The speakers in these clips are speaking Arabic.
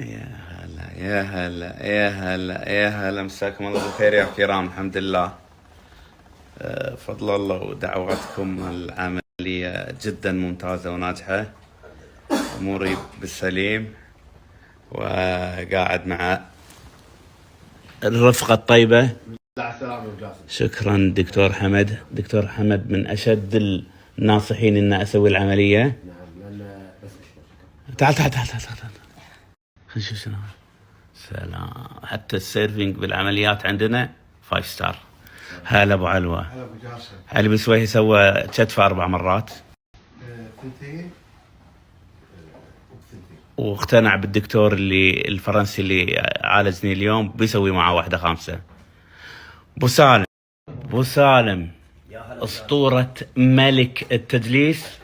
يا هلا يا هلا يا هلا يا هلا، مساكم الله بالخير يا كرام. الحمد لله، فضل الله ودعواتكم. العملية جدا ممتازة وناجحة، أموري بالسليم، وقاعد مع الرفقة الطيبة. شكرا دكتور حمد. دكتور حمد من أشد الناصحين إن أسوي العملية. نعم، لأن بس تعال تعال تعال تعال تعال، خل نشوف شنو. سلام. حتى السيرفينج بالعمليات عندنا 5 ستار. هلا ابو علوة. هلا ابو جاسم. علي بسويهي سوى كتفه 4 مرات. ثنتين واقتنع بالدكتور الفرنسي اللي عالجني اليوم بيسوي معاه واحدة 5. ابو سالم اسطورة ملك التدليس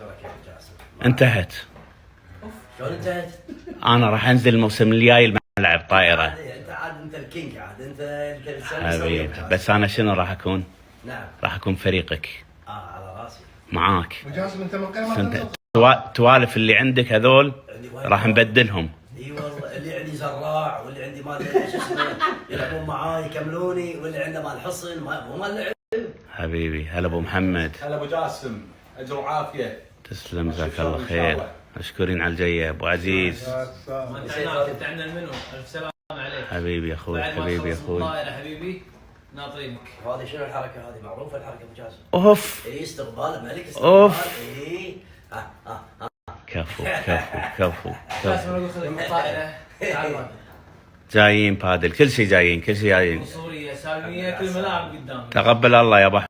انتهت. شلون انتهت؟ انا راح انزل الموسم الجاي الملعب طائرة. انت عاد انت الكينج، عاد انت بتسوي حبيبي، بس انا شنو راح اكون؟ نعم. راح اكون فريقك على راسي معاك. ابو جاسم، انت من قيمة توالف اللي عندك هذول راح نبدلهم. اي والله، اللي عندي زراع واللي عندي مال شو اسمه يلعبون معاي يكملوني، واللي عنده مال حصن مو مال لعب. حبيبي هلا ابو محمد. هلا ابو جاسم، اجر وعافيه. تسلم، جزاك الله خير. مشكورين على الجايه ابو عزيز. ما نسيناك، انت عندنا المنو. الف سلام عليك حبيبي يا اخوي، حبيبي يا اخوي. يا حبيبي، ناطرينك. هذه شنو الحركه هذه؟ معروفه الحركه ابو جاسم. اوف اي استقبال ملك، استقبال. أوف. اي كفو كفو كفو جاسم كفو. اقول خذ الطائره. تعال جايين بادل، كل شيء جايين، كل شيء جايين. سوريا سالميه، كل الملاعب قدام. تقبل الله يا ابو.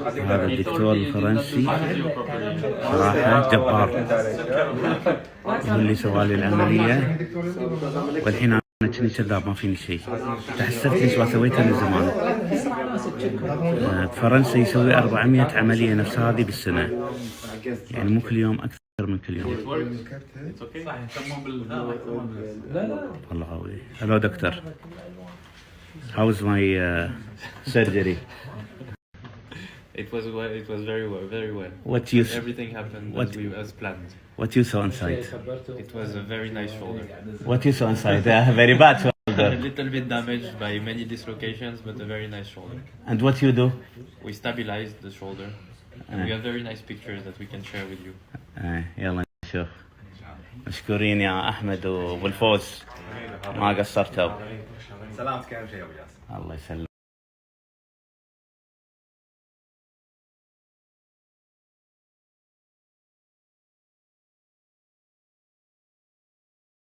هذا الدكتور الفرنسي صراحه جبار، هو اللي سوى لي العمليه، والحين انا كني كذاب ما فيني شيء. تحسبت ايش ما سويته من زمان. فرنسا يسوي 400 عمليه نفس هذه بالسنه، يعني مو كل يوم، اكثر من كل يوم. صح، يسمون والله قوي. هلو دكتور، how's my surgery? It was very well, very well. What you Everything happened as planned. what you saw inside? It was a very nice shoulder. What you saw inside? Very bad A shoulder. little bit damaged by many dislocations, but a very nice shoulder. And what you do? We stabilized the shoulder, and we have very nice pictures that we can share with you. يلا نشوف. مشكورين يا احمد وابو الفوز، ما قصرتوا. سلامتك اهم شيء يا ابو جاسم. الله يسلمك.